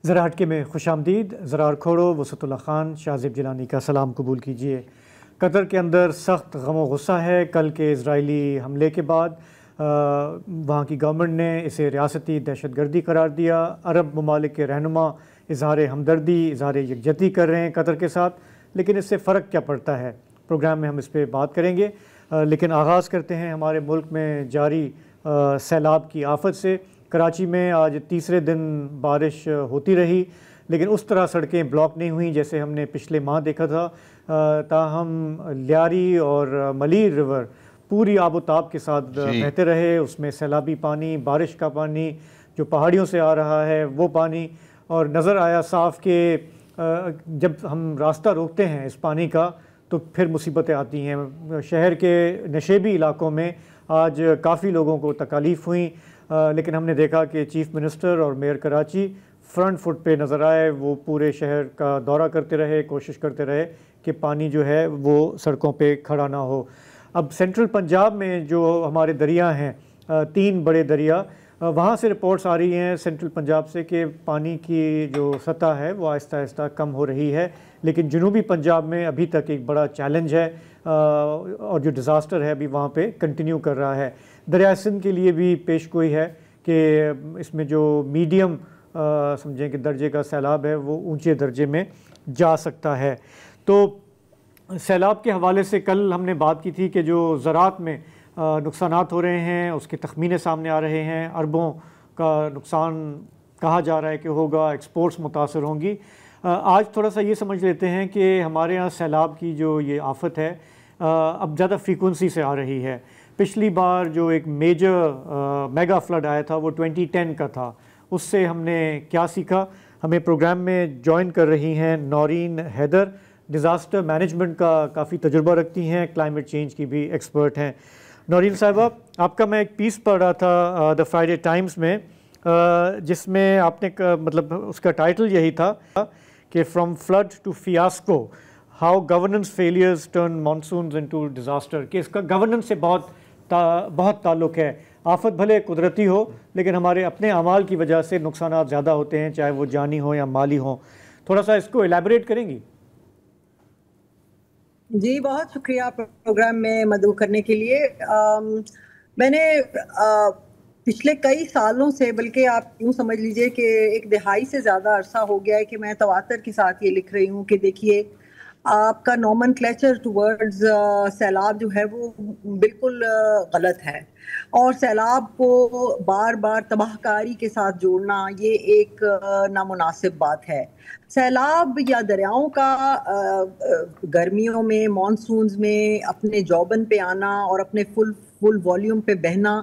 ذرا ہٹکے میں خوش آمدید. زرار کھوڑو، وسعت اللہ خان، شاہ زیب جیلانی کا سلام قبول کیجیے. قطر کے اندر سخت غم و غصہ ہے. کل کے اسرائیلی حملے کے بعد وہاں کی گورنمنٹ نے اسے ریاستی دہشت گردی قرار دیا. عرب ممالک کے رہنما اظہار ہمدردی، اظہار یکجہتی کر رہے ہیں قطر کے ساتھ، لیکن اس سے فرق کیا پڑتا ہے؟ پروگرام میں ہم اس پہ بات کریں گے، لیکن آغاز کرتے ہیں ہمارے ملک میں جاری سیلاب کی آفت سے. کراچی میں آج تیسرے دن بارش ہوتی رہی، لیکن اس طرح سڑکیں بلاک نہیں ہوئیں جیسے ہم نے پچھلے ماہ دیکھا تھا. تاہم لیاری اور ملیر ریور پوری آب و تاب کے ساتھ بہتے رہے. اس میں سیلابی پانی، بارش کا پانی جو پہاڑیوں سے آ رہا ہے وہ پانی، اور نظر آیا صاف کہ جب ہم راستہ روکتے ہیں اس پانی کا تو پھر مصیبتیں آتی ہیں. شہر کے نشیبی علاقوں میں آج کافی لوگوں کو تکالیف ہوئیں، لیکن ہم نے دیکھا کہ چیف منسٹر اور میئر کراچی فرنٹ فٹ پہ نظر آئے. وہ پورے شہر کا دورہ کرتے رہے، کوشش کرتے رہے کہ پانی جو ہے وہ سڑکوں پہ کھڑا نہ ہو. اب سینٹرل پنجاب میں جو ہمارے دریا ہیں، 3 بڑے دریا، وہاں سے رپورٹس آ رہی ہیں سینٹرل پنجاب سے کہ پانی کی جو سطح ہے وہ آہستہ آہستہ کم ہو رہی ہے. لیکن جنوبی پنجاب میں ابھی تک ایک بڑا چیلنج ہے، اور جو ڈیزاسٹر ہے ابھی وہاں پہ کنٹینیو کر رہا ہے. دریائے سندھ کے لیے بھی پیش گوئی ہے کہ اس میں جو میڈیم سمجھیں کہ درجے کا سیلاب ہے وہ اونچے درجے میں جا سکتا ہے. تو سیلاب کے حوالے سے کل ہم نے بات کی تھی کہ جو زراعت میں نقصانات ہو رہے ہیں اس کے تخمینے سامنے آ رہے ہیں. اربوں کا نقصان کہا جا رہا ہے کہ ہوگا، ایکسپورٹس متاثر ہوں گی. آج تھوڑا سا یہ سمجھ لیتے ہیں کہ ہمارے ہاں سیلاب کی جو یہ آفت ہے اب زیادہ فریکوینسی سے آ رہی ہے. پچھلی بار جو ایک میگا فلڈ آیا تھا وہ 2010 کا تھا. اس سے ہم نے کیا سیکھا؟ ہمیں پروگرام میں جوائن کر رہی ہیں نورین حیدر، ڈیزاسٹر مینجمنٹ کا کافی تجربہ رکھتی ہیں، کلائمیٹ چینج کی بھی ایکسپرٹ ہیں. نورین صاحبہ، آپ کا میں ایک پیس پڑھ رہا تھا دا فرائیڈے ٹائمز میں، جس میں آپ نے مطلب اس کا ٹائٹل یہی تھا کہ from flood to fiasco, how governance failures turn monsoons into disaster. کہ اس کا گورننس سے بہت تعلق ہے. آفت بھلے قدرتی ہو لیکن ہمارے اپنے اعمال کی وجہ سے نقصانات زیادہ ہوتے ہیں، چاہے وہ جانی ہو یا مالی ہوں. تھوڑا سا اس کو ایلیبریٹ کریں گی؟ جی بہت شکریہ پروگرام میں مدعو کرنے کے لیے. میں نے پچھلے کئی سالوں سے، بلکہ آپ یوں سمجھ لیجئے کہ 1 دہائی سے زیادہ عرصہ ہو گیا ہے کہ میں تواتر کے ساتھ یہ لکھ رہی ہوں کہ دیکھیے آپ کا نومن کلیچر ٹورڈز سیلاب جو ہے وہ بالکل غلط ہے، اور سیلاب کو بار بار تباہ کاری کے ساتھ جوڑنا یہ ایک نامناسب بات ہے. سیلاب یا دریاؤں کا گرمیوں میں، مانسونز میں اپنے جوبن پہ آنا اور اپنے فل والیوم پہ بہنا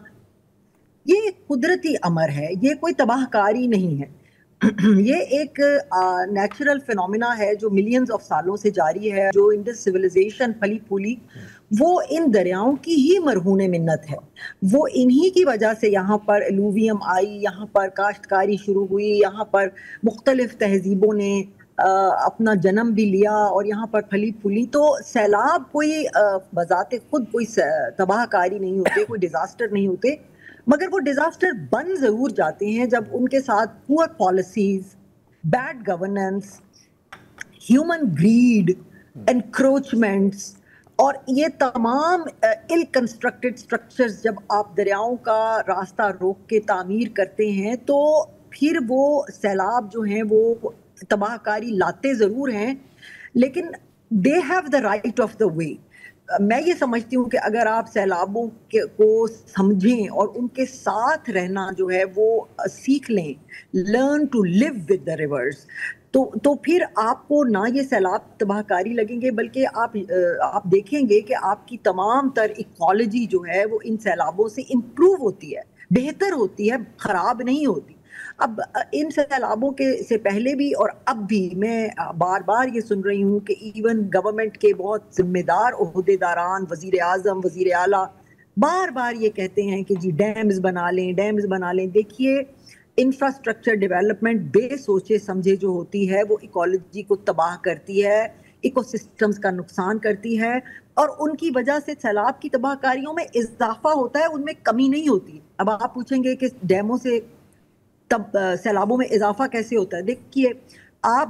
یہ قدرتی امر ہے، یہ کوئی تباہ کاری نہیں ہے. یہ ایک نیچرل فینومینا ہے جو ملینز آف سالوں سے جاری ہے. جو انڈس سویلائزیشن پلی پھولی وہ ان دریاؤں کی ہی مرہون منت ہے. وہ انہی کی وجہ سے یہاں پر الوویم آئی، یہاں پر کاشتکاری شروع ہوئی، یہاں پر مختلف تہذیبوں نے اپنا جنم بھی لیا اور یہاں پر پھلی پھولی. تو سیلاب کوئی بذات خود کوئی تباہ کاری نہیں ہوتے، کوئی ڈیزاسٹر نہیں ہوتے، مگر وہ ڈیزاسٹر بن ضرور جاتے ہیں جب ان کے ساتھ poor policies, bad governance, human greed, encroachments اور یہ تمام ill constructed structures جب آپ دریاؤں کا راستہ روک کے تعمیر کرتے ہیں تو پھر وہ سیلاب جو ہیں وہ تباہ کاری لاتے ضرور ہیں، لیکن they have the right of the way. میں یہ سمجھتی ہوں کہ اگر آپ سیلابوں کو سمجھیں اور ان کے ساتھ رہنا جو ہے وہ سیکھ لیں، learn to live with the rivers، تو پھر آپ کو نہ یہ سیلاب تباہ کاری لگیں گے، بلکہ آپ دیکھیں گے کہ آپ کی تمام تر ایکالوجی جو ہے وہ ان سیلابوں سے امپروو ہوتی ہے، بہتر ہوتی ہے، خراب نہیں ہوتی. اب ان سیلابوں کے سے پہلے بھی اور اب بھی میں بار بار یہ سن رہی ہوں کہ ایون گورنمنٹ کے بہت ذمہ دار عہدیداران، وزیر اعظم، وزیر اعلیٰ بار بار یہ کہتے ہیں کہ جی ڈیمز بنا لیں، ڈیمز بنا لیں. دیکھیے انفراسٹرکچر ڈیولپمنٹ بے سوچے سمجھے جو ہوتی ہے وہ ایکالوجی کو تباہ کرتی ہے، ایکو سسٹمز کا نقصان کرتی ہے، اور ان کی وجہ سے سیلاب کی تباہ کاریوں میں اضافہ ہوتا ہے، ان میں کمی نہیں ہوتی. اب آپ پوچھیں گے کہ ڈیموں سے تب سیلابوں میں اضافہ کیسے ہوتا ہے؟ دیکھیے، آپ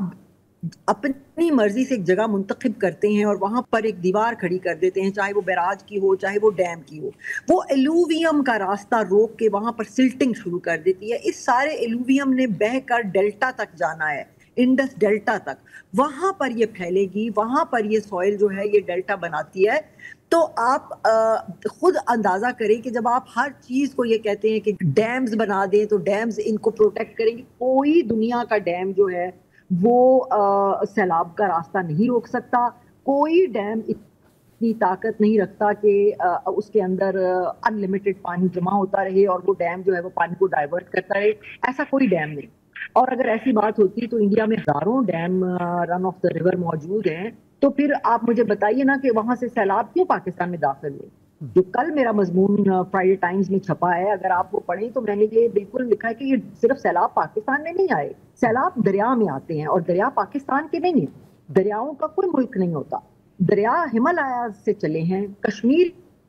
اپنی مرضی سے ایک جگہ منتخب کرتے ہیں اور وہاں پر ایک دیوار کھڑی کر دیتے ہیں، چاہے وہ بیراج کی ہو چاہے وہ ڈیم کی ہو، وہ ایلوویم کا راستہ روک کے وہاں پر سلٹنگ شروع کر دیتی ہے. اس سارے ایلوویم نے بہہ کر ڈیلٹا تک جانا ہے، انڈس ڈیلٹا تک، وہاں پر یہ پھیلے گی، وہاں پر یہ سوئل جو ہے یہ ڈیلٹا بناتی ہے. تو آپ خود اندازہ کریں کہ جب آپ ہر چیز کو یہ کہتے ہیں کہ ڈیمز بنا دیں تو ڈیمز ان کو پروٹیکٹ کریں گے، کوئی دنیا کا ڈیم جو ہے وہ سیلاب کا راستہ نہیں روک سکتا. کوئی ڈیم اتنی طاقت نہیں رکھتا کہ اس کے اندر ان لمیٹڈ پانی جمع ہوتا رہے اور وہ ڈیم جو ہے وہ پانی کو ڈائیورٹ کرتا رہے. ایسا کوئی ڈیم نہیں. اور اگر ایسی بات ہوتی تو انڈیا میں ہزاروں dam run of the river موجود ہیں، تو پھر آپ مجھے بتائیے نا کہ وہاں سے سیلاب کیوں پاکستان میں داخل ہوئے. جو کل میرا مضمون فرائیڈے ٹائمز میں چھپا ہے، اگر آپ وہ پڑھیں تو میں نے یہ بالکل لکھا ہے کہ یہ صرف سیلاب پاکستان میں نہیں آئے، سیلاب دریا میں آتے ہیں، اور دریا پاکستان کے نہیں ہیں. دریاؤں کا کوئی ملک نہیں ہوتا. دریا ہمالیہ سے چلے ہیں، کشمیر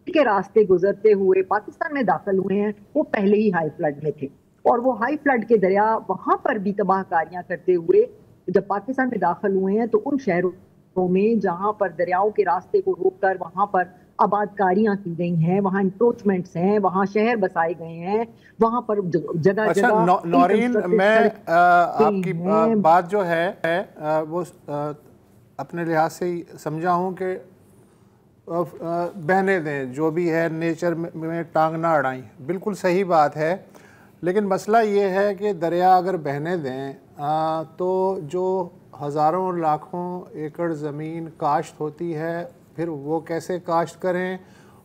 کے راستے گزرتے ہوئے پاکستان میں داخل ہوئے ہیں. وہ پہلے ہی ہائی فلڈ میں تھے، اور وہ ہائی فلڈ کے دریا وہاں پر بھی تباہ کاریاں کرتے ہوئے جب پاکستان میں داخل ہوئے ہیں تو ان شہروں میں جہاں پر دریاؤں کے راستے کو روک کر وہاں پر آباد کاریاں کی گئی ہیں، وہاں انکروچمنٹس ہیں، وہاں شہر بسائے گئے ہیں، وہاں پر جگہ جگہ. نورین، میں آپ کی بات جو ہے وہ اپنے لحاظ سے سمجھا ہوں کہ بہنے دیں، جو بھی ہے نیچر میں ٹانگ نہ اڑائیں، بالکل صحیح بات ہے. لیکن مسئلہ یہ ہے کہ دریا اگر بہنے دیں تو جو ہزاروں لاکھوں ایکڑ زمین کاشت ہوتی ہے، پھر وہ کیسے کاشت کریں،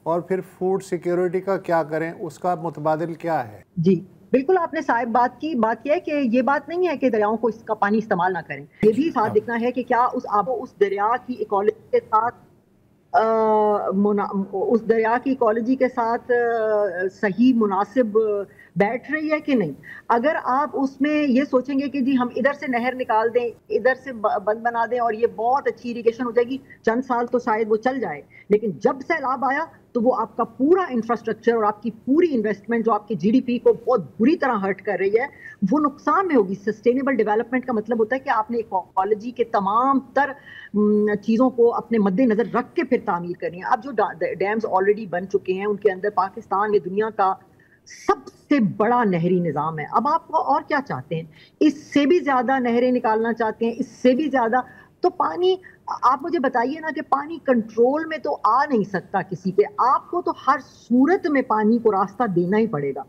اور پھر فوڈ سیکیورٹی کا کیا کریں، اس کا متبادل کیا ہے؟ جی بالکل، آپ نے صاحب بات یہ ہے کہ یہ بات نہیں ہے کہ دریاؤں کو اس کا پانی استعمال نہ کریں. یہ بھی ساتھ دیکھنا ہے کہ کیا اس دریا کی ایکولوجی کے ساتھ اس دریا کی ایکولوجی کے ساتھ صحیح مناسب بیٹھ رہی ہے کہ نہیں. اگر آپ اس میں یہ سوچیں گے کہ جی ہم ادھر سے نہر نکال دیں، ادھر سے بند بنا دیں اور یہ بہت اچھی اریگیشن ہو جائے گی، چند سال تو شاید وہ چل جائے، لیکن جب سیلاب آیا تو وہ آپ کا پورا انفراسٹرکچر اور آپ کی پوری انویسٹمنٹ جو آپ کی جی ڈی پی کو بہت بری طرح ہرٹ کر رہی ہے، وہ نقصان میں ہوگی. سسٹینیبل ڈیولپمنٹ کا مطلب ہوتا ہے کہ آپ نے ایکولوجی کے تمام تر چیزوں کو اپنے مد نظر رکھ کے پھر تعمیر کرنی ہے. اب جو ڈیمز آلریڈی بن چکے ہیں ان کے اندر پاکستان میں دنیا کا سب سے بڑا نہری نظام ہے. اب آپ اور کیا چاہتے ہیں؟ اس سے بھی زیادہ نہریں نکالنا چاہتے ہیں، اس سے بھی زیادہ. تو پانی، آپ مجھے بتائیے نا کہ پانی کنٹرول میں تو آ نہیں سکتا کسی پہ، آپ کو تو ہر صورت میں پانی کو راستہ دینا ہی پڑے گا.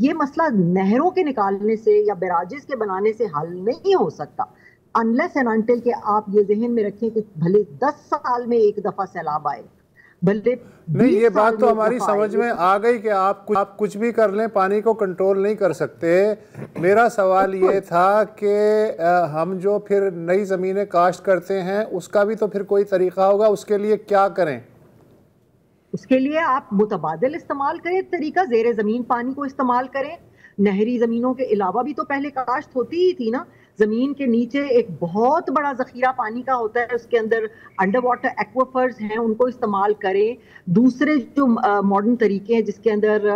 یہ مسئلہ نہروں کے نکالنے سے یا بیراجز کے بنانے سے حل نہیں ہو سکتا، unless and until کہ آپ یہ ذہن میں رکھیں کہ بھلے 10 سال میں ایک دفعہ سیلاب آئے، بھلے نہیں، یہ بات تو ہماری سمجھ میں آ گئی کہ آپ کچھ بھی کر لیں پانی کو کنٹرول نہیں کر سکتے. میرا سوال یہ تھا کہ ہم جو پھر نئی زمینیں کاشت کرتے ہیں اس کا بھی تو پھر کوئی طریقہ ہوگا، اس کے لیے کیا کریں؟ اس کے لیے آپ متبادل استعمال کریں طریقہ، زیر زمین پانی کو استعمال کریں. نہری زمینوں کے علاوہ بھی تو پہلے کاشت ہوتی ہی تھی نا. زمین کے نیچے ایک بہت بڑا ذخیرہ پانی کا ہوتا ہے، اس کے اندر انڈر واٹر ایکویفرز ہیں، ان کو استعمال کریں. دوسرے جو ماڈرن طریقے ہیں جس کے اندر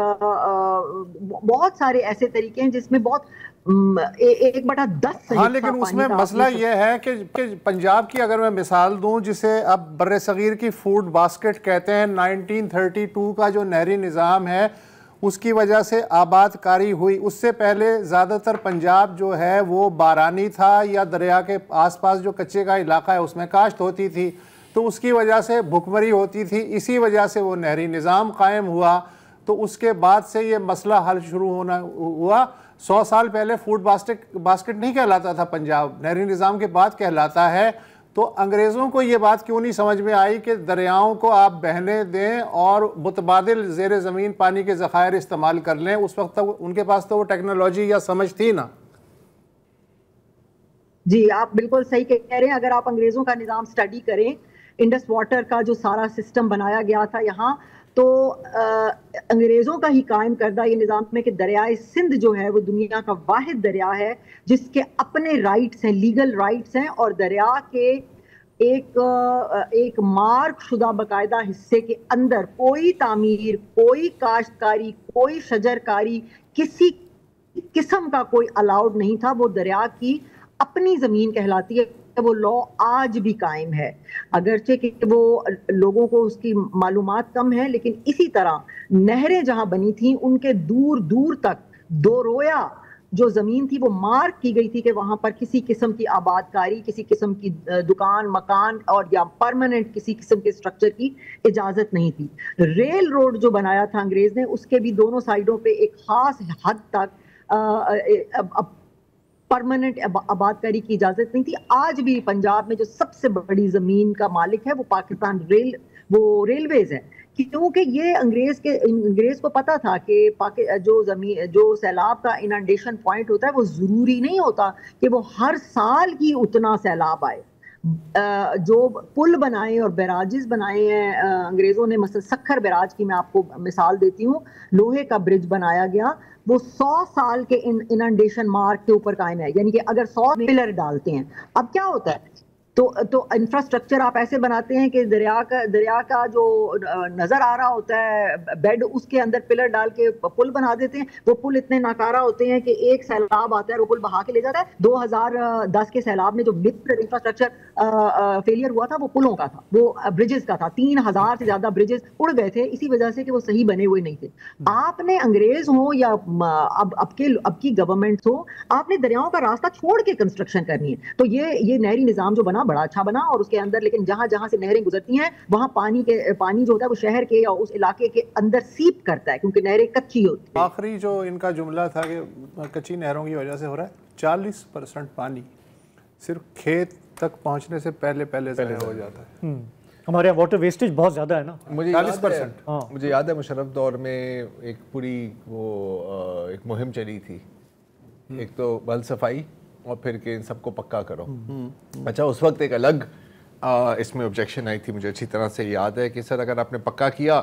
بہت سارے ایسے طریقے ہیں جس میں بہت 1/10. ہاں، لیکن اس میں مسئلہ یہ ہے کہ پنجاب کی اگر میں مثال دوں، جسے اب بر صغیر کی فوڈ باسکٹ کہتے ہیں، 1932 کا جو نہری نظام ہے اس کی وجہ سے آباد کاری ہوئی. اس سے پہلے زیادہ تر پنجاب جو ہے وہ بارانی تھا، یا دریا کے آس پاس جو کچے کا علاقہ ہے اس میں کاشت ہوتی تھی، تو اس کی وجہ سے بھکمری ہوتی تھی. اسی وجہ سے وہ نہری نظام قائم ہوا. تو اس کے بعد سے یہ مسئلہ حل شروع ہونا ہوا. 100 سال پہلے فوڈ باسکٹ نہیں کہلاتا تھا پنجاب، نہری نظام کے بعد کہلاتا ہے. تو انگریزوں کو یہ بات کیوں نہیں سمجھ میں آئی کہ دریاؤں کو آپ بہنے دیں اور متبادل زیر زمین پانی کے ذخائر استعمال کر لیں؟ اس وقت ان کے پاس تو وہ ٹیکنالوجی یا سمجھ تھی نا. جی آپ بالکل صحیح کہہ رہے ہیں. اگر آپ انگریزوں کا نظام سٹڈی کریں، انڈس واٹر کا جو سارا سسٹم بنایا گیا تھا یہاں، تو انگریزوں کا ہی قائم کردہ یہ نظام ہے کہ دریائے سندھ جو ہے وہ دنیا کا واحد دریا ہے جس کے اپنے رائٹس ہیں، لیگل رائٹس ہیں، اور دریا کے ایک مارک شدہ باقاعدہ حصے کے اندر کوئی تعمیر، کوئی کاشتکاری، کوئی شجرکاری کسی قسم کا کوئی الاؤڈ نہیں تھا. وہ دریا کی اپنی زمین کہلاتی ہے, وہ لا آج بھی قائم ہے, اگرچہ کہ وہ لوگوں کو اس کی معلومات کم ہے, لیکن اسی طرح نہریں جہاں بنی تھیں ان کے دور دور تک دو رویا جو زمین تھی وہ مارک کی گئی تھی کہ وہاں پر کسی قسم کی آباد کاری, کسی قسم کی دکان مکان اور یا پرماننٹ کسی قسم کے اسٹرکچر کی اجازت نہیں تھی. ریل روڈ جو بنایا تھا انگریز نے, اس کے بھی دونوں سائڈوں پہ ایک خاص حد تک پرماننٹ آباد کاری کی اجازت نہیں تھی. آج بھی پنجاب میں جو سب سے بڑی زمین کا مالک ہے وہ پاکستان ریلویز ہے, کیونکہ یہ انگریز کو پتا تھا کہ جو سیلاب کا اننڈیشن پوائنٹ ہوتا ہے وہ ضروری نہیں ہوتا کہ وہ ہر سال ہی اتنا سیلاب آئے. جو پل بنائے اور بیراجز بنائے ہیں انگریزوں نے, مثلا سکھر بیراج کی میں آپ کو مثال دیتی ہوں, لوہے کا برج بنایا گیا, وہ 100 سال کے اننڈیشن مارک کے اوپر قائم ہے, یعنی کہ اگر 100 پلر ڈالتے ہیں, اب کیا ہوتا ہے تو انفراسٹرکچر آپ ایسے بناتے ہیں کہ دریا کا جو نظر آ رہا ہوتا ہے بیڈ, اس کے اندر پلر ڈال کے پل بنا دیتے ہیں. وہ پل اتنے ناکارہ ہوتے ہیں کہ ایک سیلاب آتا ہے وہ پل بہا کے لے جاتا ہے. 2010 کے سیلاب میں جو میجر انفراسٹرکچر فیلئر ہوا تھا وہ پلوں کا تھا, وہ بریجز کا تھا. 3000 سے زیادہ بریجز اڑ گئے تھے اسی وجہ سے کہ وہ صحیح بنے ہوئے نہیں تھے. آپ نے انگریز ہو یا اب کی گورنمنٹ ہو, آپ نے دریاؤں کا راستہ چھوڑ کے کنسٹرکشن کرنی ہے. تو یہ نہری نظام جو بنا بڑا اچھا بنا, اور اس کے اندر لیکن جہاں سے نہریں گزرتی ہیں وہاں پانی جو ہوتا ہے وہ شہر کے یا اس علاقے کے اندر سیپ کرتا ہے, کیونکہ نہریں کچی ہوتی ہیں. آخری جو ان کا جملہ تھا کہ کچی نہروں کی وجہ سے ہو رہا ہے, 40% پانی صرف کھیت تک پہنچنے سے پہلے ضائع ہو جاتا ہے. ہمارے یہاں واٹر ویسٹیج بہت زیادہ ہے نا, 40%. مجھے یاد ہے مشرف دور میں ایک پوری ایک مہم چلی تھی, ایک تو بل صفائی اور پھر کہ ان سب کو پکا کرو. اچھا, اس وقت ایک الگ اس میں آبجیکشن آئی تھی, مجھے اچھی طرح سے یاد ہے کہ سر اگر آپ نے پکا کیا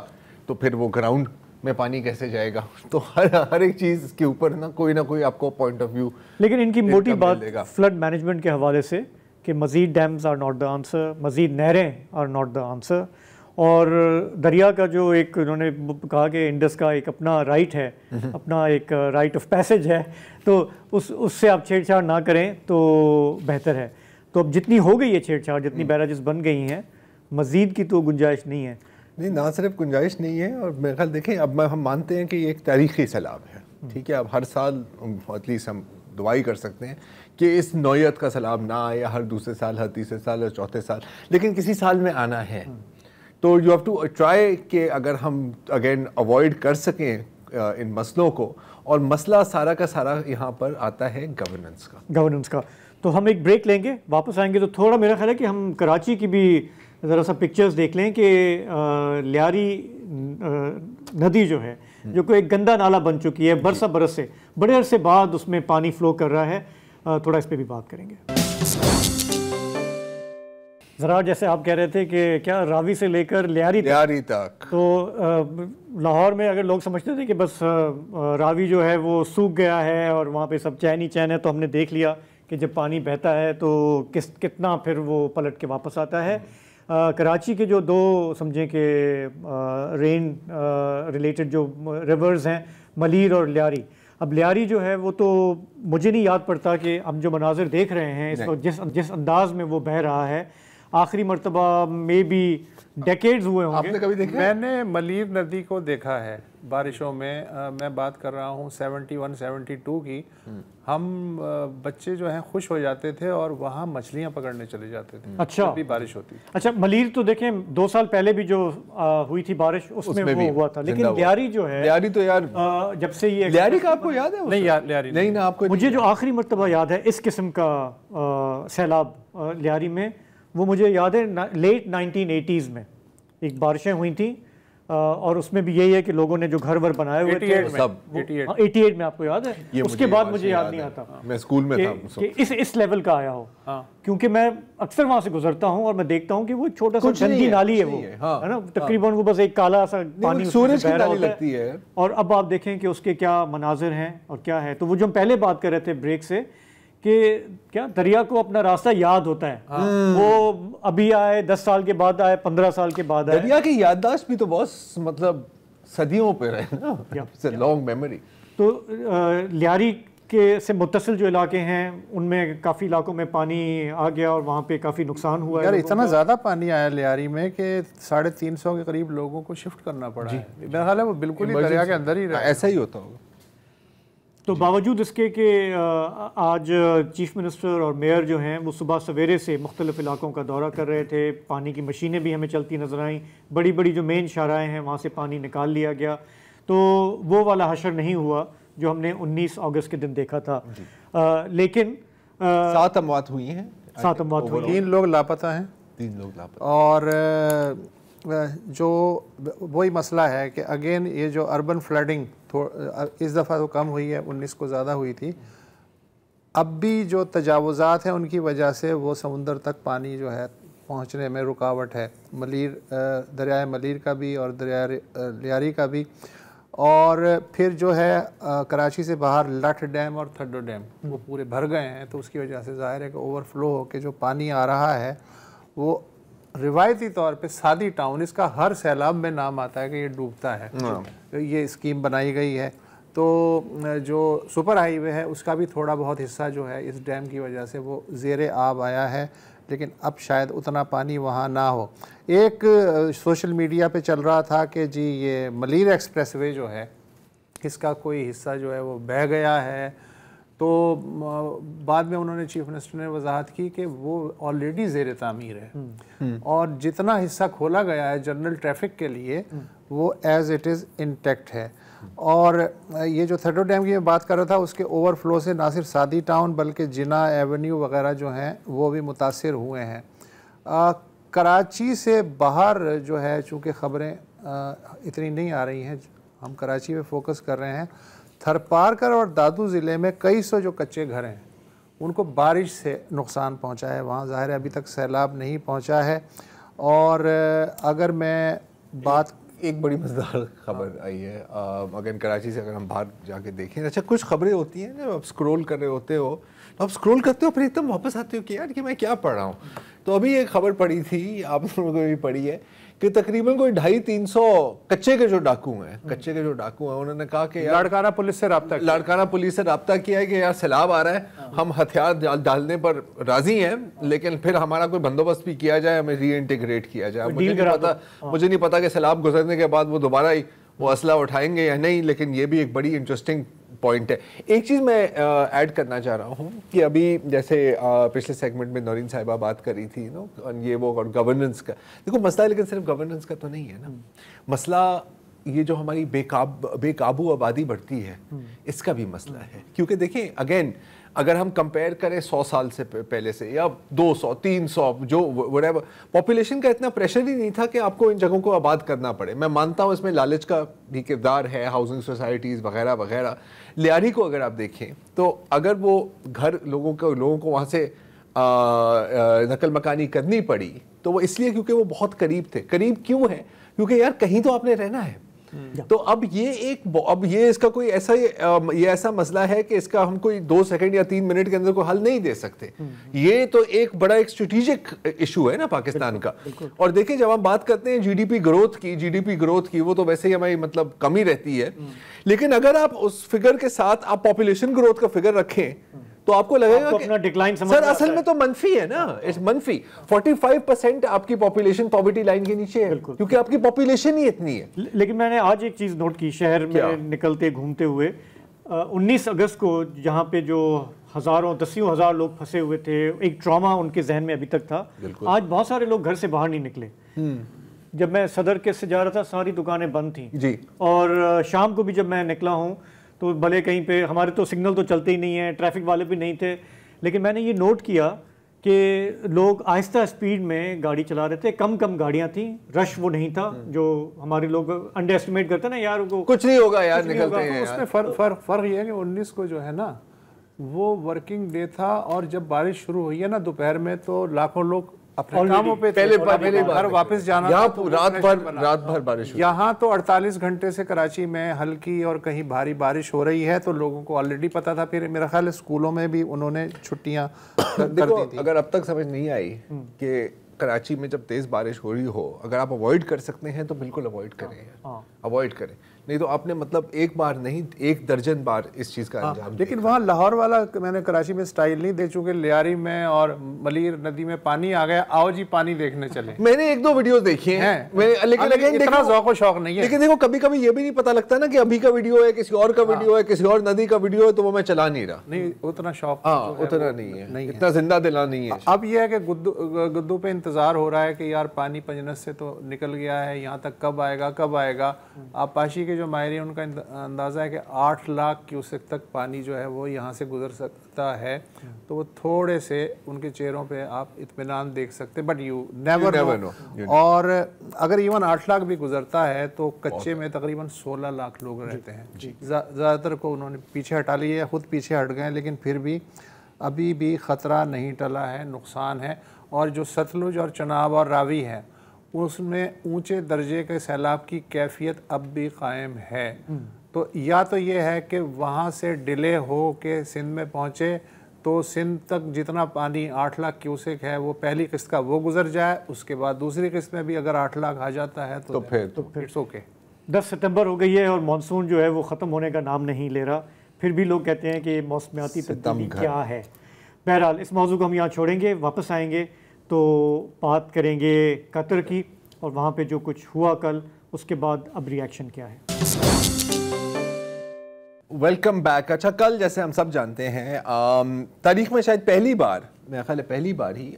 تو پھر وہ گراؤنڈ میں پانی کیسے جائے گا. تو ہر ایک چیز کے اوپر نا کوئی آپ کو پوائنٹ آف ویو. لیکن ان کی موٹی بات فلڈ مینجمنٹ کے حوالے سے کہ مزید dams are not the answer, مزید نہریں آر ناٹ دا آنسر, اور دریا کا جو ایک انہوں نے کہا کہ انڈس کا ایک اپنا رائٹ ہے, اپنا ایک رائٹ آف پیسج ہے, تو اس سے آپ چھیڑ چھاڑ نہ کریں تو بہتر ہے. تو اب جتنی ہو گئی ہے چھیڑ چھاڑ, جتنی بیراجز بن گئی ہیں, مزید کی تو گنجائش نہیں ہے. نہیں, نہ صرف گنجائش نہیں ہے, اور میرے خیال دیکھیں اب ہم مانتے ہیں کہ یہ ایک تاریخی سیلاب ہے, ٹھیک ہے, اب ہر سال ایٹ لیسٹ ہم دعائی کر سکتے ہیں کہ اس نوعیت کا سیلاب نہ آئے, ہر دوسرے سال, ہر تیسرے سال, ہر چوتھے سال, لیکن کسی سال میں آنا ہے. تو یو ہیو ٹو ٹرائی کہ اگر ہم اگین اوائڈ کر سکیں ان مسئلوں کو, اور مسئلہ سارا کا سارا یہاں پر آتا ہے گورننس کا. تو ہم ایک بریک لیں گے, واپس آئیں گے تو تھوڑا میرا خیال ہے کہ ہم کراچی کی بھی ذرا سا پکچرز دیکھ لیں کہ لیاری ندی جو ہے, جو کوئی ایک گندا نالا بن چکی ہے برس سے, بڑے عرصے بعد اس میں پانی فلو کر رہا ہے, تھوڑا اس پہ بھی بات کریں گے. ذرا جیسے آپ کہہ رہے تھے کہ کیا راوی سے لے کر لیاری تک, تو لاہور میں اگر لوگ سمجھتے تھے کہ بس راوی جو ہے وہ سوکھ گیا ہے اور وہاں پہ سب چین ہی چین ہے, تو ہم نے دیکھ لیا کہ جب پانی بہتا ہے تو کتنا پھر وہ پلٹ کے واپس آتا ہے. کراچی کے جو دو سمجھیں کہ رین ریلیٹڈ جو ریورز ہیں, ملیر اور لیاری, اب لیاری جو ہے وہ تو مجھے نہیں یاد پڑتا کہ ہم جو مناظر دیکھ رہے ہیں اس وقت, جس انداز میں وہ بہہ رہا ہے, آخری مرتبہ میں بھی ڈیکیڈز ہوئے ہوں گے. آپ نے کبھی دیکھا؟ میں نے ملیر ندی کو دیکھا ہے بارشوں میں, میں بات کر رہا ہوں 71-72 کی. ہم بچے جو ہیں خوش ہو جاتے تھے اور وہاں مچھلیاں پکڑنے چلے جاتے تھے جب بھی بارش ہوتی. اچھا, ملیر تو دیکھیں 2 سال پہلے بھی جو ہوئی تھی بارش اس میں وہ ہوا تھا, لیکن لیاری جو ہے, لیاری تو یار جب سے یہ لیاری کا آپ کو یاد ہے؟ نہیں لیاری نہیں نا, آپ کو مجھے جو آخری مرتبہ یاد ہے اس قسم کا سیلاب لیاری میں, وہ مجھے یاد ہے لیٹ 1980s میں ایک بارشیں ہوئی تھیں, اور اس میں بھی یہی ہے کہ لوگوں نے جو گھر ور بنائے ہوئے تھے 88 میں, آپ کو یاد ہے؟ اس کے بعد مجھے یاد نہیں آتا میں اسکول میں تھا کہ اس لیول کا آیا ہو, کیونکہ میں اکثر وہاں سے گزرتا ہوں اور میں دیکھتا ہوں کہ وہ ایک چھوٹا سا گندی نالی ہے, وہ ہے نا, تقریباً وہ بس ایک کالا سا پانی سورج کی نالی لگتی ہے. اور اب آپ دیکھیں کہ اس کے کیا مناظر ہیں اور کیا ہے. تو وہ جو ہم پہلے بات کر رہے تھے بریک سے کہ کیا دریا کو اپنا راستہ یاد ہوتا ہے, وہ ابھی آئے, 10 سال کے بعد آئے, 15 سال کے بعد آئے. دریا کی یادداشت بھی تو بہت مطلب صدیوں پہ رہے نا, لانگ میموری. تو لیاری کے سے متصل جو علاقے ہیں ان میں کافی علاقوں میں پانی آ گیا اور وہاں پہ کافی نقصان ہوا ہے. یار اتنا زیادہ پانی آیا لیاری میں کہ 350 کے قریب لوگوں کو شفٹ کرنا پڑا ہے. میرا خیال ہے وہ بالکل ہی دریا کے اندر ہی رہا. ایسا ہی ہوتا ہوگا. تو باوجود اس کے کہ آج چیف منسٹر اور میئر جو ہیں وہ صبح سویرے سے مختلف علاقوں کا دورہ کر رہے تھے, پانی کی مشینیں بھی ہمیں چلتی نظر آئیں, بڑی بڑی جو مین شاہراہیں ہیں وہاں سے پانی نکال لیا گیا, تو وہ والا حشر نہیں ہوا جو ہم نے 19 اگست کے دن دیکھا تھا. لیکن 7 اموات ہوئی ہیں, 7 اموات ہوئی, 3 لوگ لاپتہ ہیں, 3 لوگ لاپتہ. اور جو وہی مسئلہ ہے کہ اگین یہ جو اربن فلڈنگ اس دفعہ تو کم ہوئی ہے, 19 کو زیادہ ہوئی تھی. اب بھی جو تجاوزات ہیں ان کی وجہ سے وہ سمندر تک پانی جو ہے پہنچنے میں رکاوٹ ہے. دریائے ملیر کا بھی اور دریائے لیاری کا بھی. اور پھر جو ہے کراچی سے باہر لٹھ ڈیم اور تھڈو ڈیم وہ پورے بھر گئے ہیں, تو اس کی وجہ سے ظاہر ہے کہ اوور فلو ہو کے جو پانی آ رہا ہے وہ روایتی طور پہ سادی ٹاؤن, اس کا ہر سیلاب میں نام آتا ہے کہ یہ ڈوبتا ہے. یہ اسکیم بنائی گئی ہے, تو جو سپر ہائی وے ہے اس کا بھی تھوڑا بہت حصہ جو ہے اس ڈیم کی وجہ سے وہ زیر آب آیا ہے, لیکن اب شاید اتنا پانی وہاں نہ ہو. ایک سوشل میڈیا پہ چل رہا تھا کہ جی یہ ملیر ایکسپریس وے جو ہے اس کا کوئی حصہ جو ہے وہ بہہ گیا ہے, تو بعد میں انہوں نے چیف منسٹر نے وضاحت کی کہ وہ آلریڈی زیر تعمیر ہے, اور جتنا حصہ کھولا گیا ہے جنرل ٹریفک کے لیے وہ ایز اٹ از انٹیکٹ ہے. اور یہ جو تھڈو ڈیم کی میں بات کر رہا تھا اس کے اوور فلو سے نہ صرف سادی ٹاؤن بلکہ جنا ایونیو وغیرہ جو ہیں وہ بھی متاثر ہوئے ہیں. کراچی سے باہر جو ہے چونکہ خبریں اتنی نہیں آ رہی ہیں, ہم کراچی پہ فوکس کر رہے ہیں. تھرپارکر اور دادو ضلع میں کئی سو جو کچے گھر ہیں ان کو بارش سے نقصان پہنچا ہے. وہاں ظاہر ہے ابھی تک سیلاب نہیں پہنچا ہے. اور اگر میں بات ایک بڑی مزیدار خبر آئی ہے اگر کراچی سے, اگر ہم باہر جا کے دیکھیں, اچھا کچھ خبریں ہوتی ہیں جب آپ اسکرول کر رہے ہوتے ہو, آپ اسکرول کرتے ہو پھر ایک دم واپس آتے ہو کہ یار کہ میں کیا پڑھ رہا ہوں. تو ابھی ایک خبر پڑھی تھی, آپ لوگوں کو بھی پڑھی ہے, کہ تقریباً کوئی 250-300 کچے کے جو ڈاکو ہیں انہوں نے کہا کہ لاڑکانہ پولیس سے رابطہ کیا ہے کہ یار سیلاب آ رہا ہے, ہم ہتھیار ڈالنے پر راضی ہیں لیکن پھر ہمارا کوئی بندوبست بھی کیا جائے, ہمیں ری انٹیگریٹ کیا جائے. مجھے نہیں پتا کہ سیلاب گزرنے کے بعد وہ دوبارہ ہی وہ اسلحہ اٹھائیں گے یا نہیں, لیکن یہ بھی ایک بڑی انٹرسٹنگ پوائنٹ ہے. ایک چیز میں ایڈ کرنا چاہ رہا ہوں کہ ابھی جیسے پچھلے سیگمنٹ میں نورین صاحبہ بات کر رہی تھی یہ وہ اور گورننس کا, دیکھو مسئلہ لیکن صرف گورننس کا تو نہیں ہے نا, مسئلہ یہ جو ہماری بے قابو آبادی بڑھتی ہے اس کا بھی مسئلہ ہے. کیونکہ دیکھیں اگین اگر ہم کمپیئر کریں 100 سال سے پہلے سے یا 200-300 جو پاپولیشن کا اتنا پریشر ہی نہیں تھا کہ آپ کو ان جگہوں کو آباد کرنا پڑے. میں مانتا ہوں اس میں لالچ کا بھی کردار ہے, ہاؤسنگ سوسائٹیز وغیرہ وغیرہ. لیاری کو اگر آپ دیکھیں تو اگر وہ گھر لوگوں کو وہاں سے نقل مکانی کرنی پڑی تو وہ اس لیے کیونکہ وہ بہت قریب تھے. قریب کیوں ہے؟ کیونکہ یار کہیں تو آپ نے رہنا ہے. تو اب یہ اس کا کوئی ایسا مسئلہ ہے کہ اس کا ہم کوئی 2 سیکنڈ یا 3 منٹ کے اندر کوئی حل نہیں دے سکتے. یہ تو ایک بڑا ایک اسٹریٹجک ایشو ہے نا پاکستان کا. اور دیکھیں جب ہم بات کرتے ہیں جی ڈی پی گروتھ کی وہ تو ویسے ہی ہماری مطلب کمی رہتی ہے, لیکن اگر آپ اس فگر کے ساتھ آپ پاپولیشن گروتھ کا فگر رکھیں تو آپ کو لگے گا کہ سر اصل میں تو منفی ہے نا, منفی 45% آپ کی پاپولیشن پاورٹی لائن کے نیچے ہے کیونکہ آپ کی پاپولیشن ہی اتنی ہے. لیکن میں نے آج ایک چیز نوٹ کی شہر میں نکلتے گھومتے ہوئے, 19 اگست کو جہاں پہ جو دسیوں ہزار لوگ پھنسے ہوئے تھے, ایک ٹراما ان کے ذہن میں ابھی تک تھا. آج بہت سارے لوگ گھر سے باہر نہیں نکلے. جب میں صدر کے سے جا رہا تھا ساری دکانیں بند تھیں, اور شام کو بھی جب میں نکلا ہوں تو بھلے کہیں پہ ہمارے تو سگنل تو چلتے ہی نہیں ہیں, ٹریفک والے بھی نہیں تھے, لیکن میں نے یہ نوٹ کیا کہ لوگ آہستہ اسپیڈ میں گاڑی چلا رہے تھے. کم گاڑیاں تھیں, رش وہ نہیں تھا جو ہمارے لوگ انڈر ایسٹیمیٹ کرتے نا, یار کو کچھ نہیں ہوگا یار نکلتے ہیں. اس میں فرق یہ ہے کہ 19 کو جو ہے نا وہ ورکنگ ڈے تھا, اور جب بارش شروع ہوئی ہے نا دوپہر میں تو لاکھوں لوگ اپنے کاموں پہ پہلے گھر واپس جانا, رات بھر بارش. یہاں تو 48 گھنٹے سے کراچی میں ہلکی اور کہیں بھاری بارش ہو رہی ہے, تو لوگوں کو آلریڈی پتا تھا. پھر میرا خیال ہے اسکولوں میں بھی انہوں نے چھٹیاں کر دی تھی. اگر اب تک سمجھ نہیں آئی کہ کراچی میں جب تیز بارش ہو رہی ہو اگر آپ اوائڈ کر سکتے ہیں تو بالکل اوائڈ کریں. نہیں تو آپ نے مطلب ایک بار نہیں 1 درجن بار اس چیز کا انجام دیا. لیکن وہاں لاہور والا میں نے کراچی میں سٹائل نہیں دیکھ، چونکہ لیاری میں اور ملیر ندی میں پانی آ گیا، آؤ جی پانی دیکھنے چلے. میں نے 1-2 ویڈیوز دیکھی ہیں لیکن اتنا ذوق و شوق نہیں ہے. لیکن دیکھو کبھی کبھی یہ بھی نہیں پتہ لگتا نا کہ ابھی کا ویڈیو ہے، کسی اور کا ویڈیو ہے، کسی اور ندی کا ویڈیو ہے، تو وہ میں چلا نہیں رہا. نہیں اتنا شوق اتنا نہیں ہے، اتنا زندہ دلہ نہیں ہے. اب یہ ہے کہ گدو پہ انتظار ہو رہا ہے کہ یار پانی پنجنس سے تو نکل گیا ہے، یہاں تک کب آئے گا کب آئے گا. آبپاشی کے جو ماہرین ان کا اندازہ ہے کہ 8 لاکھ کیوسک تک پانی جو ہے وہ یہاں سے گزر سکتا ہے. تو وہ تھوڑے سے ان کے چہروں پہ آپ اطمینان دیکھ سکتے، بٹ یو نیور نو. اور اگر ایون 8 لاکھ بھی گزرتا ہے تو کچے میں تقریباً 16 لاکھ لوگ رہتے ہیں. زیادہ تر کو انہوں نے پیچھے ہٹا لی ہے، خود پیچھے ہٹ گئے، لیکن پھر بھی ابھی بھی خطرہ نہیں ٹلا ہے، نقصان ہے. اور جو ستلج اور چناب اور راوی ہے اس میں اونچے درجے کے سیلاب کی کیفیت اب بھی قائم ہے. تو یا تو یہ ہے کہ وہاں سے ڈیلے ہو کے سندھ میں پہنچے تو سندھ تک جتنا پانی 8 لاکھ کیوسک ہے وہ پہلی قسط کا وہ گزر جائے، اس کے بعد دوسری قسط میں بھی اگر 8 لاکھ آ جاتا ہے تو پھر اٹس اوکے. 10 ستمبر ہو گئی ہے اور مانسون جو ہے وہ ختم ہونے کا نام نہیں لے رہا، پھر بھی لوگ کہتے ہیں کہ موسمیاتی تبدیلی کیا ہے. بہرحال اس موضوع کو ہم یہاں چھوڑیں گے، واپس آئیں گے تو بات کریں گے قطر کی اور وہاں پہ جو کچھ ہوا کل، اس کے بعد اب ری ایکشن کیا ہے. Welcome back. اچھا، کل جیسے ہم سب جانتے ہیں تاریخ میں شاید پہلی بار، میرا خیال ہے پہلی بار ہی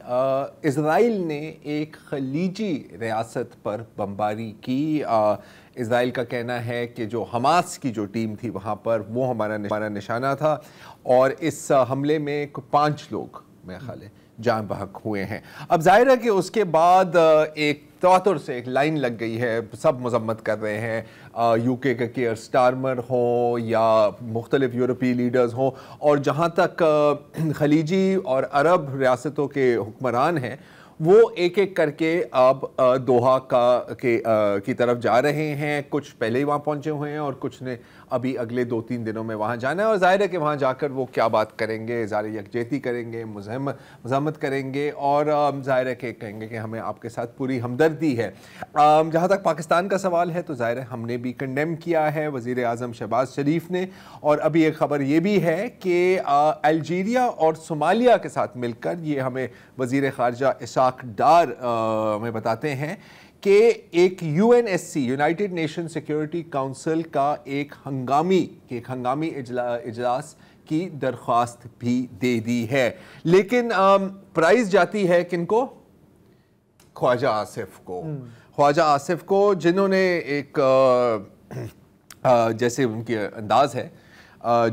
اسرائیل نے ایک خلیجی ریاست پر بمباری کی. اسرائیل کا کہنا ہے کہ جو حماس کی جو ٹیم تھی وہاں پر وہ ہمارا نشانہ تھا، اور اس حملے میں 5 لوگ میرا خیال ہے جان بحق ہوئے ہیں. اب ظاہر ہے کہ اس کے بعد ایک تواتر سے ایک لائن لگ گئی ہے، سب مذمت کر رہے ہیں، یو کے کیئر سٹارمر ہوں یا مختلف یورپی لیڈرز ہوں، اور جہاں تک خلیجی اور عرب ریاستوں کے حکمران ہیں وہ ایک ایک کر کے اب دوحہ کی طرف جا رہے ہیں. کچھ پہلے ہی وہاں پہنچے ہوئے ہیں اور کچھ نے ابھی اگلے 2-3 دنوں میں وہاں جانا ہے. اور ظاہر ہے کہ وہاں جا کر وہ کیا بات کریں گے، اظہار یکجہتی کریں گے، مذمت کریں گے، اور ظاہر ہے کہ کہیں گے کہ ہمیں آپ کے ساتھ پوری ہمدردی ہے. جہاں تک پاکستان کا سوال ہے تو ظاہر ہے ہم نے بھی کنڈیم کیا ہے، وزیر اعظم شہباز شریف نے. اور ابھی ایک خبر یہ بھی ہے کہ الجیریا اور صومالیہ کے ساتھ مل کر، یہ ہمیں وزیر خارجہ اسحاق ڈار ہمیں بتاتے ہیں کہ ایک UNSC United nation security council کا ایک ہنگامی اجلاس کی درخواست بھی دے دی ہے. لیکن پرائز جاتی ہے کن کو؟ خواجہ آصف کو جنہوں نے ایک جیسے ان کی انداز ہے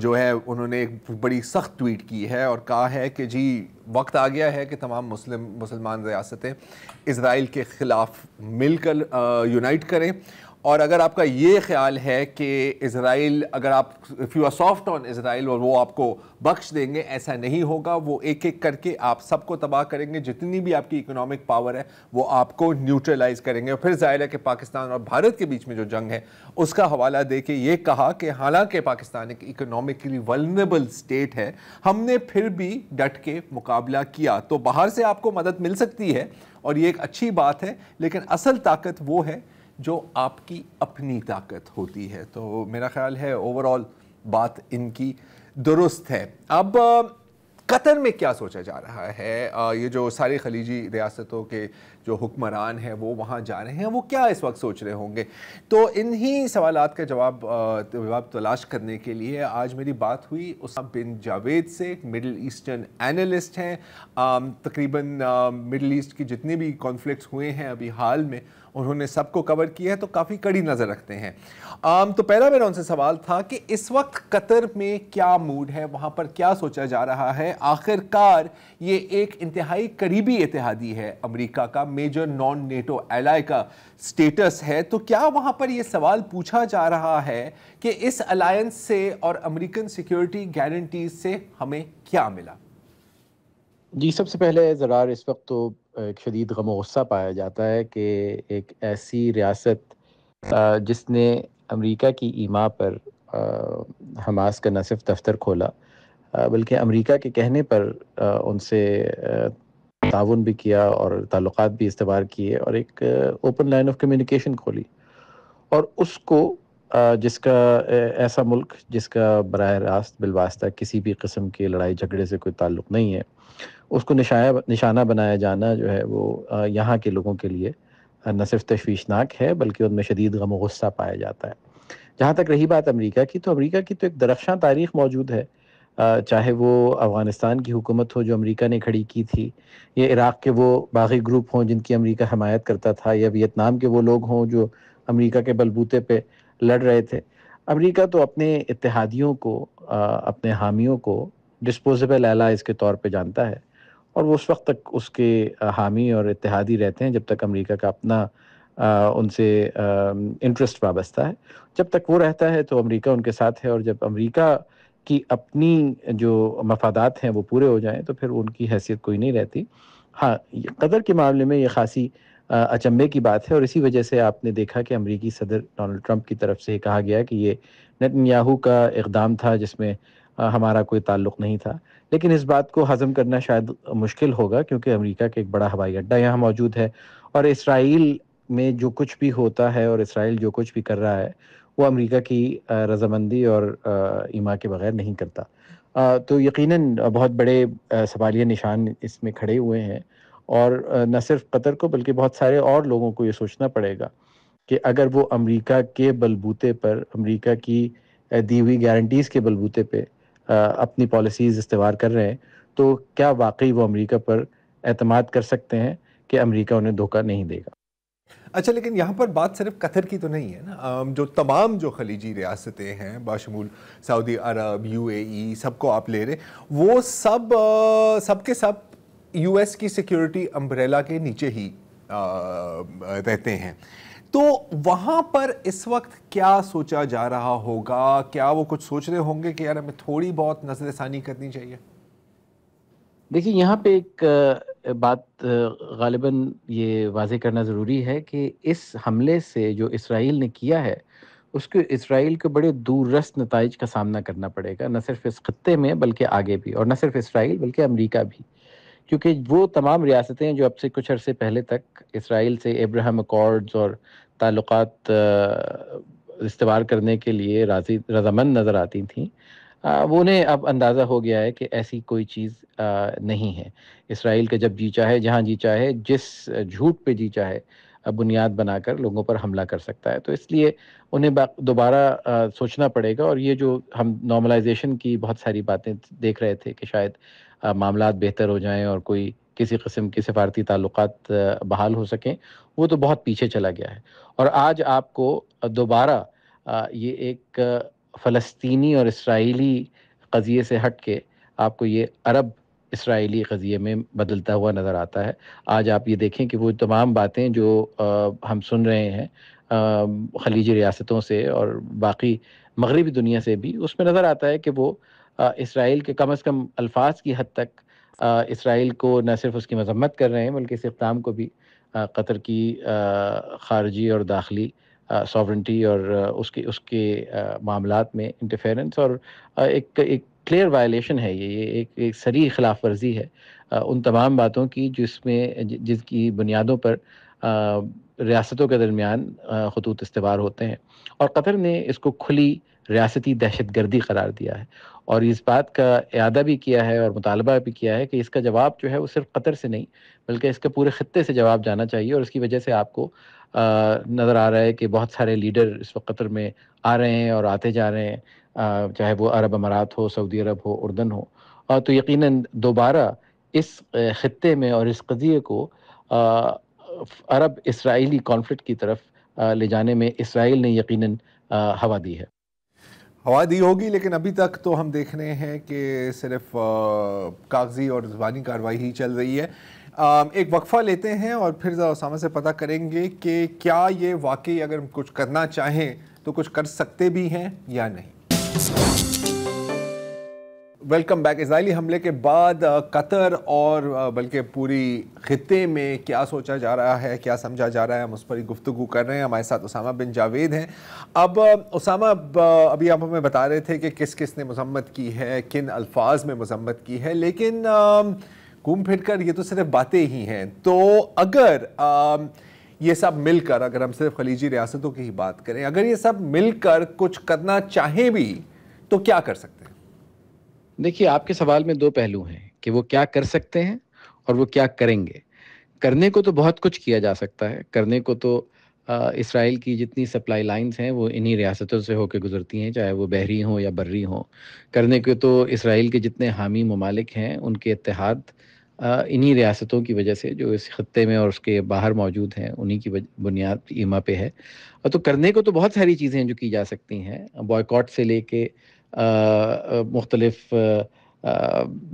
جو ہے، انہوں نے ایک بڑی سخت ٹویٹ کی ہے اور کہا ہے کہ جی وقت آ گیا ہے کہ تمام مسلمان ریاستیں اسرائیل کے خلاف مل کر یونائٹ کریں. اور اگر آپ کا یہ خیال ہے کہ اسرائیل، اگر آپ if you are soft on اسرائیل اور وہ آپ کو بخش دیں گے، ایسا نہیں ہوگا. وہ ایک ایک کر کے آپ سب کو تباہ کریں گے، جتنی بھی آپ کی اکنامک پاور ہے وہ آپ کو نیوٹرلائز کریں گے. پھر ظاہر ہے کہ پاکستان اور بھارت کے بیچ میں جو جنگ ہے اس کا حوالہ دے کے یہ کہا کہ حالانکہ پاکستان ایک اکنامکلی ولنریبل اسٹیٹ ہے، ہم نے پھر بھی ڈٹ کے مقابلہ کیا. تو باہر سے آپ کو مدد مل سکتی ہے اور یہ ایک اچھی بات ہے، لیکن اصل طاقت وہ ہے جو آپ کی اپنی طاقت ہوتی ہے. تو میرا خیال ہے اوورآل بات ان کی درست ہے. اب قطر میں کیا سوچا جا رہا ہے؟ یہ جو ساری خلیجی ریاستوں کے جو حکمران ہیں وہ وہاں جا رہے ہیں، وہ کیا اس وقت سوچ رہے ہوں گے؟ تو انہی سوالات کا جواب تلاش کرنے کے لیے آج میری بات ہوئی اسامہ بن جاوید سے. مڈل ایسٹرن اینالسٹ ہیں، تقریباً مڈل ایسٹ کی جتنے بھی کانفلکٹس ہوئے ہیں ابھی حال میں انہوں نے سب کو کور کیا ہے، تو کافی کڑی نظر رکھتے ہیں. تو پہلا میرا ان سے سوال تھا کہ اس وقت قطر میں کیا موڈ ہے، وہاں پر کیا سوچا جا رہا ہے؟ آخر کار یہ ایک انتہائی قریبی اتحادی ہے امریکہ کا، میجر نان نیٹو ایلائی کا سٹیٹس ہے. تو کیا وہاں پر یہ سوال پوچھا جا رہا ہے کہ اس الائنس سے اور امریکن سیکیورٹی گارنٹیز سے ہمیں کیا ملا؟ جی، سب سے پہلے زرار، اس وقت تو ایک شدید غم و غصہ پایا جاتا ہے کہ ایک ایسی ریاست جس نے امریکہ کی ایما پر حماس کا نہ صرف دفتر کھولا بلکہ امریکہ کے کہنے پر ان سے تعاون بھی کیا اور تعلقات بھی استوار کیے اور ایک اوپن لائن آف کمیونیکیشن کھولی، اور اس کو جس کا ایسا ملک جس کا براہ راست بالواسطہ کسی بھی قسم کے لڑائی جھگڑے سے کوئی تعلق نہیں ہے، اس کو نشانہ بنایا جانا جو ہے وہ یہاں کے لوگوں کے لیے نہ صرف تشویشناک ہے بلکہ ان میں شدید غم و غصہ پایا جاتا ہے۔ جہاں تک رہی بات امریکہ کی، تو امریکہ کی تو ایک درخشاں تاریخ موجود ہے، چاہے وہ افغانستان کی حکومت ہو جو امریکہ نے کھڑی کی تھی، یا عراق کے وہ باغی گروپ ہوں جن کی امریکہ حمایت کرتا تھا، یا ویتنام کے وہ لوگ ہوں جو امریکہ کے بلبوتے پہ لڑ رہے تھے۔ امریکہ تو اپنے اتحادیوں کو، اپنے حامیوں کو ڈسپوزیبل ایلائز کے طور پہ جانتا ہے، اور وہ اس وقت تک اس کے حامی اور اتحادی رہتے ہیں جب تک امریکہ کا اپنا ان سے انٹرسٹ وابستہ ہے۔ جب تک وہ رہتا ہے تو امریکہ ان کے ساتھ ہے، اور جب امریکہ کی اپنی جو مفادات ہیں وہ پورے ہو جائیں تو پھر ان کی حیثیت کوئی نہیں رہتی۔ ہاں، قطر کے معاملے میں یہ خاصی اچنبھے کی بات ہے، اور اسی وجہ سے آپ نے دیکھا کہ امریکی صدر ڈونلڈ ٹرمپ کی طرف سے کہا گیا کہ یہ نیتن یاہو کا اقدام تھا جس میں ہمارا کوئی تعلق نہیں تھا۔ لیکن اس بات کو ہضم کرنا شاید مشکل ہوگا کیونکہ امریکہ کا ایک بڑا ہوائی اڈہ یہاں موجود ہے، اور اسرائیل میں جو کچھ بھی ہوتا ہے اور اسرائیل جو کچھ بھی کر رہا ہے وہ امریکہ کی رضامندی اور ایما کے بغیر نہیں کرتا۔ تو یقیناً بہت بڑے سوالیہ نشان اس میں کھڑے ہوئے ہیں، اور نہ صرف قطر کو بلکہ بہت سارے اور لوگوں کو یہ سوچنا پڑے گا کہ اگر وہ امریکہ کے بلبوتے پر، امریکہ کی دی ہوئی گارنٹیز کے بلبوتے پہ اپنی پالیسیز استوار کر رہے ہیں تو کیا واقعی وہ امریکہ پر اعتماد کر سکتے ہیں کہ امریکہ انہیں دھوکہ نہیں دے گا۔ اچھا، لیکن یہاں پر بات صرف قطر کی تو نہیں ہے نا، جو تمام جو خلیجی ریاستیں ہیں باشمول سعودی عرب، یو اے ای، سب کو آپ لے رہے، وہ سب کے سب یو ایس کی سیکیورٹی امبریلا کے نیچے ہی رہتے ہیں۔ تو وہاں پر اس وقت کیا سوچا جا رہا ہوگا؟ کیا وہ کچھ سوچ رہے ہوں گے کہ یار ہمیں تھوڑی بہت نظر ثانی کرنی چاہیے؟ دیکھیے، یہاں پہ ایک بات غالباً یہ واضح کرنا ضروری ہے کہ اس حملے سے جو اسرائیل نے کیا ہے اس کو اسرائیل کو بڑے دور رس نتائج کا سامنا کرنا پڑے گا، نہ صرف اس خطے میں بلکہ آگے بھی، اور نہ صرف اسرائیل بلکہ امریکہ بھی، کیونکہ وہ تمام ریاستیں جو اب سے کچھ عرصے پہلے تک اسرائیل سے ابراہیم اکارڈز اور تعلقات استوار کرنے کے لیے رضامند نظر آتی تھیں، وہ انہیں اب اندازہ ہو گیا ہے کہ ایسی کوئی چیز نہیں ہے۔ اسرائیل کا جب جی چاہے، جہاں جی چاہے، جس جھوٹ پہ جی چاہے بنیاد بنا کر لوگوں پر حملہ کر سکتا ہے، تو اس لیے انہیں دوبارہ سوچنا پڑے گا۔ اور یہ جو ہم نارملائزیشن کی بہت ساری باتیں دیکھ رہے تھے کہ شاید معاملات بہتر ہو جائیں اور کوئی کسی قسم کی سفارتی تعلقات بحال ہو سکیں، وہ تو بہت پیچھے چلا گیا ہے۔ اور آج آپ کو دوبارہ یہ ایک فلسطینی اور اسرائیلی قضیے سے ہٹ کے آپ کو یہ عرب اسرائیلی قضیے میں بدلتا ہوا نظر آتا ہے۔ آج آپ یہ دیکھیں کہ وہ تمام باتیں جو ہم سن رہے ہیں خلیجی ریاستوں سے اور باقی مغربی دنیا سے بھی، اس میں نظر آتا ہے کہ وہ اسرائیل کے کم از کم الفاظ کی حد تک اسرائیل کو نہ صرف اس کی مذمت کر رہے ہیں بلکہ اس اقدام کو بھی قطر کی خارجی اور داخلی ساورنٹی اور اس کے معاملات میں انٹرفیرنس اور ایک کلیئر وائلیشن ہے، یہ ایک صریح خلاف ورزی ہے ان تمام باتوں کی جس کی بنیادوں پر ریاستوں کے درمیان خطوط استوار ہوتے ہیں، اور قطر نے اس کو کھلی ریاستی دہشت گردی قرار دیا ہے، اور اس بات کا اعادہ بھی کیا ہے اور مطالبہ بھی کیا ہے کہ اس کا جواب جو ہے وہ صرف قطر سے نہیں بلکہ اس کے پورے خطے سے جواب جانا چاہیے۔ اور اس کی وجہ سے آپ کو نظر آ رہا ہے کہ بہت سارے لیڈر اس وقت قطر میں آ رہے ہیں اور آتے جا رہے ہیں، چاہے وہ عرب امارات ہو، سعودی عرب ہو، اردن ہو، تو یقیناً دوبارہ اس خطے میں اور اس قضیے کو عرب اسرائیلی کانفلکٹ کی طرف لے جانے میں اسرائیل نے یقیناً ہوا دی ہے۔ ہوا دی ہوگی، لیکن ابھی تک تو ہم دیکھ رہے ہیں کہ صرف کاغذی اور زبانی کارروائی ہی چل رہی ہے۔ ایک وقفہ لیتے ہیں اور پھر ذرا اسامہ سے پتہ کریں گے کہ کیا یہ واقعی اگر کچھ کرنا چاہیں تو کچھ کر سکتے بھی ہیں یا نہیں۔ Welcome back. اسرائیلی حملے کے بعد قطر اور بلکہ پوری خطے میں کیا سوچا جا رہا ہے، کیا سمجھا جا رہا ہے، ہم اس پر ہی گفتگو کر رہے ہیں۔ ہمارے ساتھ اسامہ بن جاوید ہیں۔ اب اسامہ، ابھی آپ ہمیں بتا رہے تھے کہ کس کس نے مذمت کی ہے، کن الفاظ میں مذمت کی ہے، لیکن گھوم پھر کر یہ تو صرف باتیں ہی ہیں۔ تو اگر یہ سب مل کر, اگر ہم صرف خلیجی ریاستوں کی ہی بات کریں, اگر یہ سب مل کر کچھ کرنا چاہیں بھی تو کیا کر سکتے ہیں؟ دیکھیے, آپ کے سوال میں دو پہلو ہیں کہ وہ کیا کر سکتے ہیں اور وہ کیا کریں گے. کرنے کو تو بہت کچھ کیا جا سکتا ہے. کرنے کو تو اسرائیل کی جتنی سپلائی لائنز ہیں وہ انہی ریاستوں سے ہو کے گزرتی ہیں, چاہے وہ بحری ہوں یا بری ہوں. کرنے کو تو اسرائیل کے جتنے حامی ممالک ہیں ان کے اتحاد انہی ریاستوں کی وجہ سے جو اس خطے میں اور اس کے باہر موجود ہیں انہی کی بنیاد ایما پہ ہے. اور تو کرنے کو تو بہت ساری چیزیں جو کی جا سکتی ہیں, بوائیکاٹ سے لے کے مختلف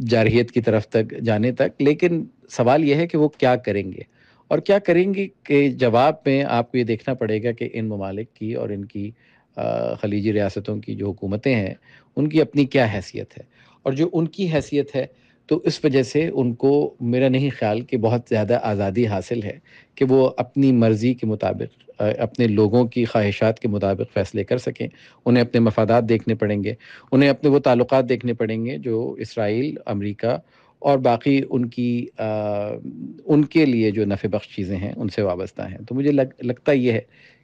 جارحیت کی طرف تک جانے تک. لیکن سوال یہ ہے کہ وہ کیا کریں گے, اور کیا کریں گے کہ جواب میں آپ کو یہ دیکھنا پڑے گا کہ ان ممالک کی اور ان کی خلیجی ریاستوں کی جو حکومتیں ہیں ان کی اپنی کیا حیثیت ہے. اور جو ان کی حیثیت ہے تو اس وجہ سے ان کو میرا نہیں خیال کہ بہت زیادہ آزادی حاصل ہے کہ وہ اپنی مرضی کے مطابق اپنے لوگوں کی خواہشات کے مطابق فیصلے کر سکیں. انہیں اپنے مفادات دیکھنے پڑیں گے, انہیں اپنے وہ تعلقات دیکھنے پڑیں گے جو اسرائیل, امریکہ اور باقی ان کے لیے جو نفع بخش چیزیں ہیں ان سے وابستہ ہیں. تو مجھے لگتا یہ ہے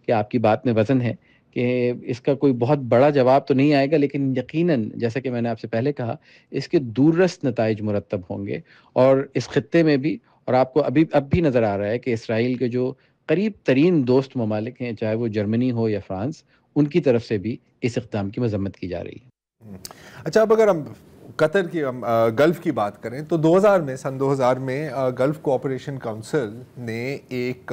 کہ آپ کی بات میں وزن ہے کہ اس کا کوئی بہت بڑا جواب تو نہیں آئے گا, لیکن یقیناً جیسا کہ میں نے آپ سے پہلے کہا اس کے دوررس نتائج مرتب ہوں گے. اور اس خطے میں بھی, اور آپ کو اب بھی نظر آ رہا ہے کہ اسرائیل کے جو قریب ترین دوست ممالک ہیں, چاہے وہ جرمنی ہو یا فرانس, ان کی طرف سے بھی اس اقدام کی مذمت کی جا رہی ہے. اچھا, اب اگر ہم قطر کی گلف کی بات کریں تو 2000 میں گلف کوآپریشن کونسل نے ایک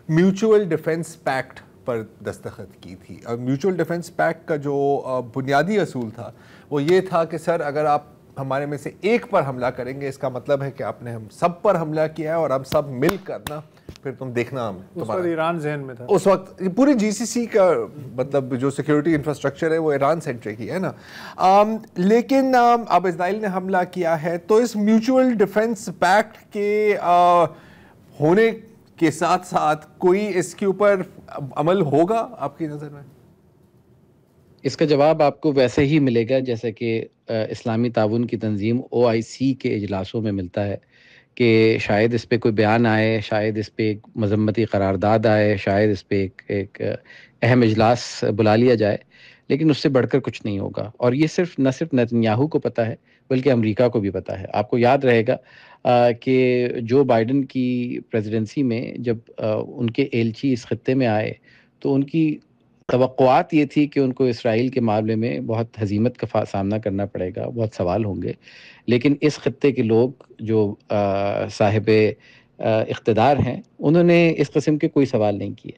میوچول ڈیفنس پیکٹ پر دستخط کی تھی. اور میوچول ڈیفنس پیکٹ کا جو بنیادی اصول تھا وہ یہ تھا کہ سر اگر آپ ہمارے میں سے ایک پر حملہ کریں گے اس کا مطلب ہے کہ آپ نے ہم سب پر حملہ کیا ہے, اور ہم سب مل کر نا پھر تم دیکھنا. اس وقت ایران ذہن میں تھا, اس وقت پوری جی سی سی کا مطلب جو سیکیورٹی انفراسٹرکچر ہے وہ ایران سینٹرک ہی ہے نا. لیکن اب اسرائیل نے حملہ کیا ہے تو اس میوچول ڈیفنس پیکٹ کے ہونے کے ساتھ ساتھ کوئی اس کے اوپر عمل ہوگا آپ کی نظر میں؟ اس کا جواب آپ کو ویسے ہی ملے گا جیسے کہ اسلامی تعاون کی تنظیم OIC کے اجلاسوں میں ملتا ہے کہ شاید اس پہ کوئی بیان آئے, شاید اس پہ ایک مذمتی قرارداد آئے, شاید اس پہ ایک اہم اجلاس بلا لیا جائے, لیکن اس سے بڑھ کر کچھ نہیں ہوگا. اور یہ نہ صرف نتنیاہو کو پتہ ہے بلکہ امریکہ کو بھی پتہ ہے. آپ کو یاد رہے گا کہ جو بائیڈن کی پریزیڈنسی میں جب ان کے ایلچی اس خطے میں آئے تو ان کی توقعات یہ تھی کہ ان کو اسرائیل کے معاملے میں بہت ہزیمت کا سامنا کرنا پڑے گا, بہت سوال ہوں گے. لیکن اس خطے کے لوگ جو صاحب اقتدار ہیں انہوں نے اس قسم کے کوئی سوال نہیں کیے.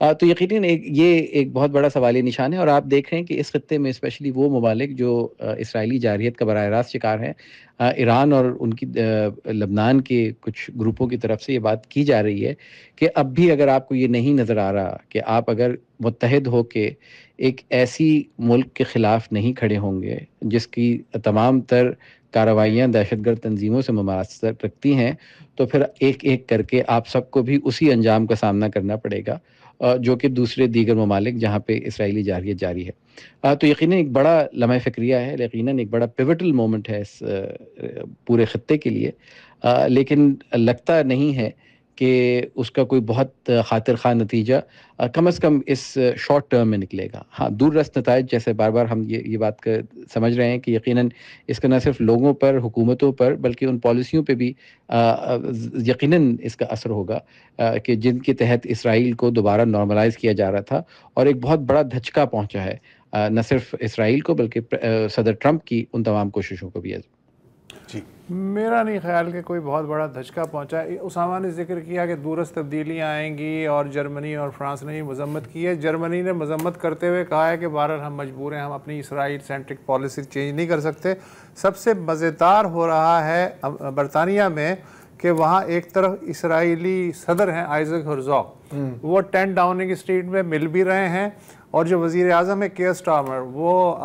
تو یقیناً یہ ایک بہت بڑا سوالی نشان ہے. اور آپ دیکھ رہے ہیں کہ اس خطے میں اسپیشلی وہ ممالک جو اسرائیلی جارحیت کا براہ راست شکار ہیں, ایران اور ان کی لبنان کے کچھ گروپوں کی طرف سے یہ بات کی جا رہی ہے کہ اب بھی اگر آپ کو یہ نہیں نظر آ رہا کہ آپ اگر متحد ہو کے ایک ایسی ملک کے خلاف نہیں کھڑے ہوں گے جس کی تمام تر کارروائیاں دہشت گرد تنظیموں سے مماثلت رکھتی ہیں, تو پھر ایک ایک کر کے آپ سب کو بھی اسی انجام کا سامنا کرنا پڑے گا جو کہ دوسرے دیگر ممالک جہاں پہ اسرائیلی جارحیت جاری ہے. تو یقیناً ایک بڑا لمحہ فکریہ ہے, یقیناً ایک بڑا پیوٹل مومنٹ ہے اس پورے خطے کے لیے. لیکن لگتا نہیں ہے کہ اس کا کوئی بہت خاطر خواہ نتیجہ کم از کم اس شارٹ ٹرم میں نکلے گا. ہاں, دور رس نتائج جیسے بار بار ہم یہ بات سمجھ رہے ہیں کہ یقیناً اس کا نہ صرف لوگوں پر, حکومتوں پر, بلکہ ان پالیسیوں پہ بھی یقیناً اس کا اثر ہوگا کہ جن کے تحت اسرائیل کو دوبارہ نارملائز کیا جا رہا تھا, اور ایک بہت بڑا دھچکا پہنچا ہے نہ صرف اسرائیل کو بلکہ صدر ٹرمپ کی ان تمام کوششوں کو بھی. جی, میرا نہیں خیال کہ کوئی بہت بڑا دھچکا پہنچا. اسامہ نے ذکر کیا کہ دورست تبدیلیاں آئیں گی اور جرمنی اور فرانس نے مذمت کی ہے. جرمنی نے مذمت کرتے ہوئے کہا ہے کہ بہرحال ہم مجبور ہیں, ہم اپنی اسرائیل سینٹرک پالیسی چینج نہیں کر سکتے. سب سے مزیدار ہو رہا ہے برطانیہ میں کہ وہاں ایک طرف اسرائیلی صدر ہیں آئزک ہرزوگ, وہ 10 ڈاؤننگ اسٹریٹ میں مل بھی رہے ہیں, اور جو وزیر اعظم ہے کیئر سٹارمر وہ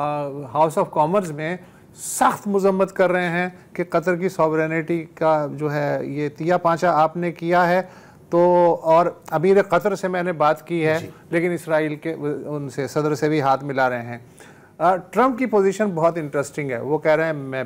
ہاؤس آف کامنز میں سخت مذمت کر رہے ہیں کہ قطر کی سوورینٹی کا جو ہے یہ تیا پانچا آپ نے کیا ہے. تو اور امیر قطر سے میں نے بات کی ہے, لیکن اسرائیل کے ان سے صدر سے بھی ہاتھ ملا رہے ہیں. ٹرمپ کی پوزیشن بہت انٹرسٹنگ ہے. وہ کہہ رہے ہیں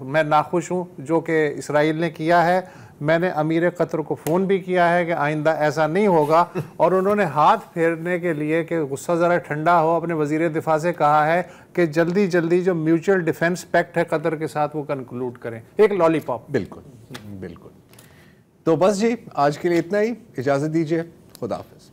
میں ناخوش ہوں جو کہ اسرائیل نے کیا ہے. میں نے امیر قطر کو فون بھی کیا ہے کہ آئندہ ایسا نہیں ہوگا, اور انہوں نے ہاتھ پھیرنے کے لیے کہ غصہ ذرا ٹھنڈا ہو اپنے وزیر دفاع سے کہا ہے کہ جلدی جو میوچل ڈیفنس پیکٹ ہے قطر کے ساتھ وہ کنکلوڈ کریں. ایک لالی پاپ. بالکل. تو بس جی آج کے لیے اتنا ہی, اجازت دیجیے, خدا حافظ.